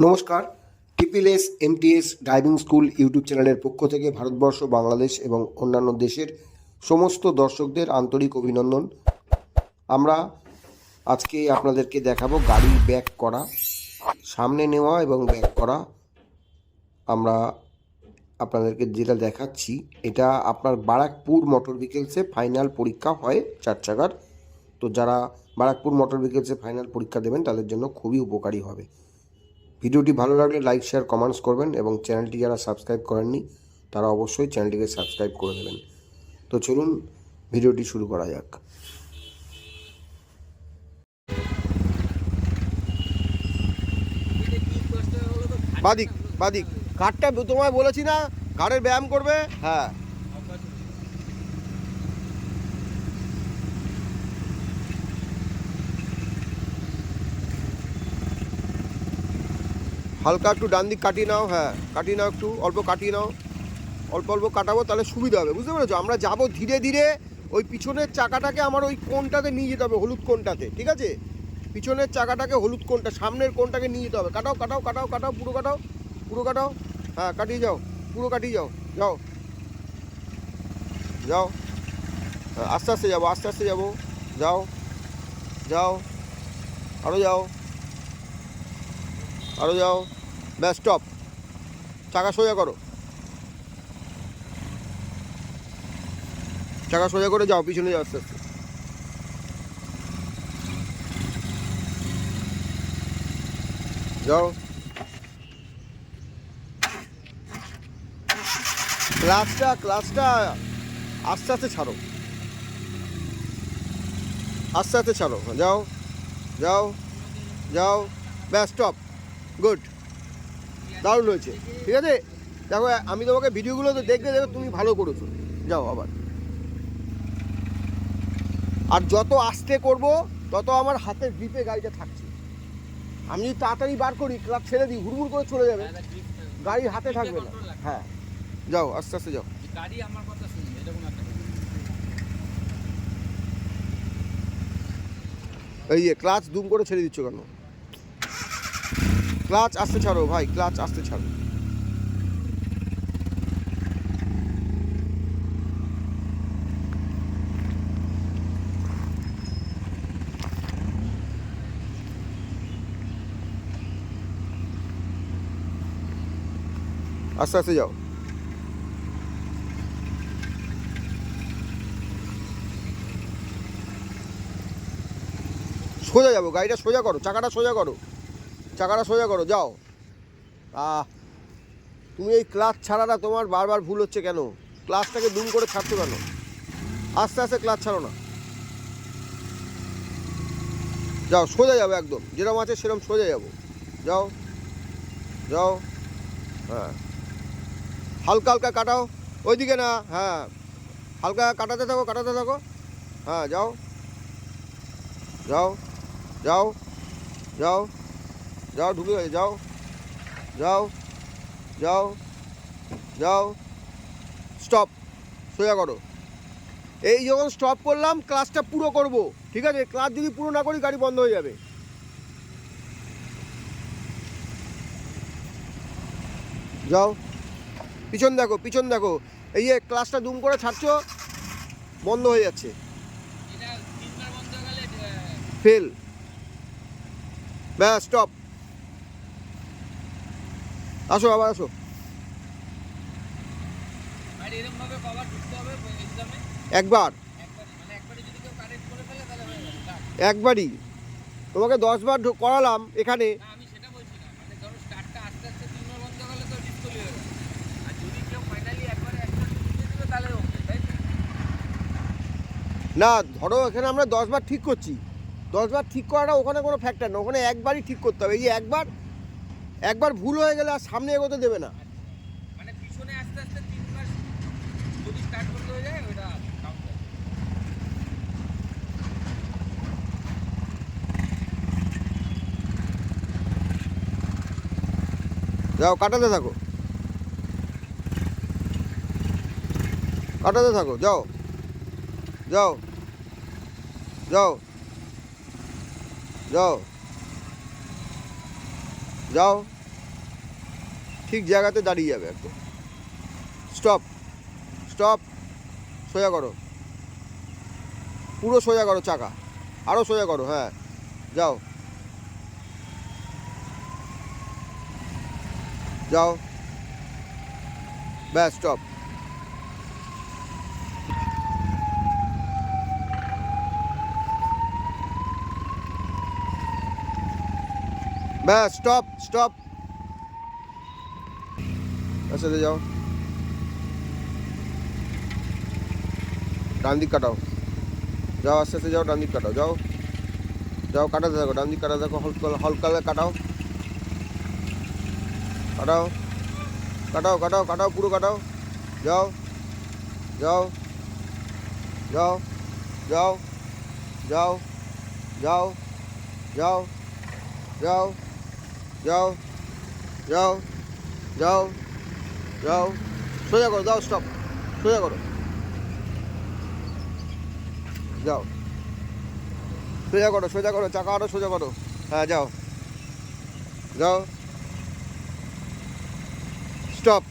নমস্কার। টিপিএলএস MTS driving school YouTube চ্যানেলের পক্ষ থেকে ভারতবর্ষ, বাংলাদেশ এবং অন্যান্য দেশের সমস্ত দর্শকদের আন্তরিক অভিনন্দন। আমরা আজকে আপনাদেরকে দেখাবো গাড়ি ব্যাক করা, সামনে নেওয়া এবং ব্যাক করা। আমরা আপনাদেরকে যেটা দেখাচ্ছি, এটা আপনার বারাকপুর মোটর ভেহিকেলসে ফাইনাল পরীক্ষা হয় 4 চাকার। তো যারা বারাকপুর মোটর ভেহিকেলসে ফাইনাল পরীক্ষা দেবেন তাদের জন্য খুবই উপকারী হবে। ভিডিওটি ভালো লাগলে লাইক, শেয়ার, কমেন্টস করবেন এবং চ্যানেলটি যারা সাবস্ক্রাইব করেননি তারা অবশ্যই চ্যানেলটিকে সাবস্ক্রাইব করে দেবেন। তো চলুন ভিডিওটি শুরু করা যাক। বাদিক বাদিক ঘাটটা তোমায় বলেছি না, ঘাড়ের ব্যায়াম করবে। হ্যাঁ, হালকা একটু ডান দিক কাটিয়ে নাও। হ্যাঁ, কাটিয়ে নাও, একটু অল্প কাটিয়ে নাও। অল্প অল্প কাটাবো, তাহলে সুবিধা হবে, বুঝতে পেরেছো? আমরা যাবো ধীরে ধীরে। ওই পিছনের চাকাটাকে আমার ওই কোণটাতে নিয়ে যেতে হবে, হলুদ কোণটাতে, ঠিক আছে? পিছনের চাকাটাকে হলুদ কোণটা, সামনের কোণটাকে নিয়ে যেতে হবে। কাটাও কাটাও কাটাও কাটাও, পুরো কাটাও, পুরো কাটাও। হ্যাঁ, কাটিয়ে যাও, পুরো কাটিয়ে যাও। যাও যাও, আস্তে আস্তে যাবো, আস্তে আস্তে যাবো। যাও যাও, আরও যাও, আরও যাও। ব্যাস, স্টপ। চাকা সোজা করো, চাকা সোজা করে যাও, পিছনে যাও আস্তে আস্তে। যাও। ক্লাচটা আস্তে আস্তে ছাড়ো, আস্তে আস্তে ছাড়ো। যাও যাও যাও, ব্যাস, স্টপ। গুড, দারুণ হয়েছে, ঠিক আছে? দেখো, আমি তোমাকে ভিডিওগুলো তো দেখবে দেখবে, তুমি ভালো করেছো। যাও আবার। আর যত আস্তে করব তত আমার হাতের গ্রিপে গাড়িটা থাকছে। আমি যদি তাড়াতাড়ি বার করি, ক্লাচ ছেড়ে দিই, হুড়মুড় করে চলে যাবে, গাড়ির হাতে থাকবে না। হ্যাঁ, যাও, আস্তে আস্তে যাও। গাড়ি আমার কথা শুনবে, এরকম একটা এই যে ক্লাচ দুম করে ছেড়ে দিচ্ছ কেন? ক্লাচ আস্তে ছাড়ো ভাই, ক্লাচ আস্তে ছাড়ো। আস্তে আস্তে যাও। সোজা যাবো, গাড়িটা সোজা করো, চাকাটা সোজা করো, চাকাটা সোজা করো। যাও। তুমি এই ক্লাচ ছাড়াটা তোমার বারবার ভুল হচ্ছে কেন? ক্লাচটাকে দুম করে ছাড়ছো কেন? আস্তে আস্তে ক্লাচ ছাড়ো না। যাও, সোজা যাবো, একদম যেরকম আছে সেরকম সোজা যাবো। যাও যাও। হ্যাঁ, হালকা হালকা কাটাও, ওইদিকে না। হ্যাঁ, হালকা কাটাতে থাকো, কাটাতে থাকো। হ্যাঁ, যাও যাও যাও যাও যাও, ঢুকে যাও, যাও যাও যাও। স্টপ, সোজা করো। এই যখন স্টপ করলাম, ক্লাচটা পুরো করব, ঠিক আছে? ক্লাচ যদি পুরো না করি, গাড়ি বন্ধ হয়ে যাবে। যাও, পিছন দেখো, পিছন দেখো। এই যে ক্লাচটা দুম করে ছাড়ছো, বন্ধ হয়ে যাচ্ছে, এটা তিনবার বন্ধ হয়ে গেলে ফেল। ব্যাস, স্টপ। আসো, আবার আসো। আর এরকম ভাবে কভার ঢুকতে হবে এক্সামে। একবার, একবারই, মানে একবারই যদি কেউ কারেক্ট করে ফেলে তাহলে হয়ে গেল কাজ। একবারই। তোমাকে 10 বার করালাম এখানে। না, আমি সেটা বলছি না, মানে ধরো স্টার্টটা আস্তে আস্তে তিনবার বন্ধ হয়ে গেলে তো ডিসকুয়ালি হয়ে গেল। আর যদি কেউ ফাইনালি একবারে একটা ঢুকিয়ে দেবে তাহলে ওকে, তাই তো? না, ধরো এখানে আমরা 10 বার ঠিক করছি। 10 বার ঠিক করাটা ওখানে কোনো ফ্যাক্টর না, ওখানে একবারই ঠিক করতে হবে। এই যে একবার, একবার ভুল হয়ে গেলে আর সামনে এগোতে দেবে না। মানে পিছনে আস্তে আস্তে তিনবার যদি স্টার্ট করতে হয়ে যায়, ওটা কাউন্ট হবে। যাও, কাটাতে থাকো, কাটাতে থাকো। যাও যাও যাও যাও যাও ঠিক জায়গাতে দাঁড়িয়ে যাবে একদম। স্টপ, স্টপ, সোজা করো, পুরো সোজা করো চাকা, আরও সোজা করো, হ্যাঁ যাও যাও, ব্যাস স্টপ। ব্যাস স্টপ, স্টপ, আস্তে আস্তে যাও, ডান দিক কাটাও, যাও আস্তে আস্তে যাও, ডান দিক কাটাও, যাও যাও, কাটাতে থাকো, ডান দিক কাটাতে থাকো, হালকা হালকা কাটাও, কাটাও কাটাও কাটাও কাটাও, পুরো কাটাও, যাও যাও যাও যাও যাও যাও যাও যাও যাও যাও যাও যাও, সোজা করো, যাও স্টপ, সোজা করো, যাও সোজা করো, সোজা করো, চাকা আরো সোজা করো, হ্যাঁ যাও যাও, স্টপ।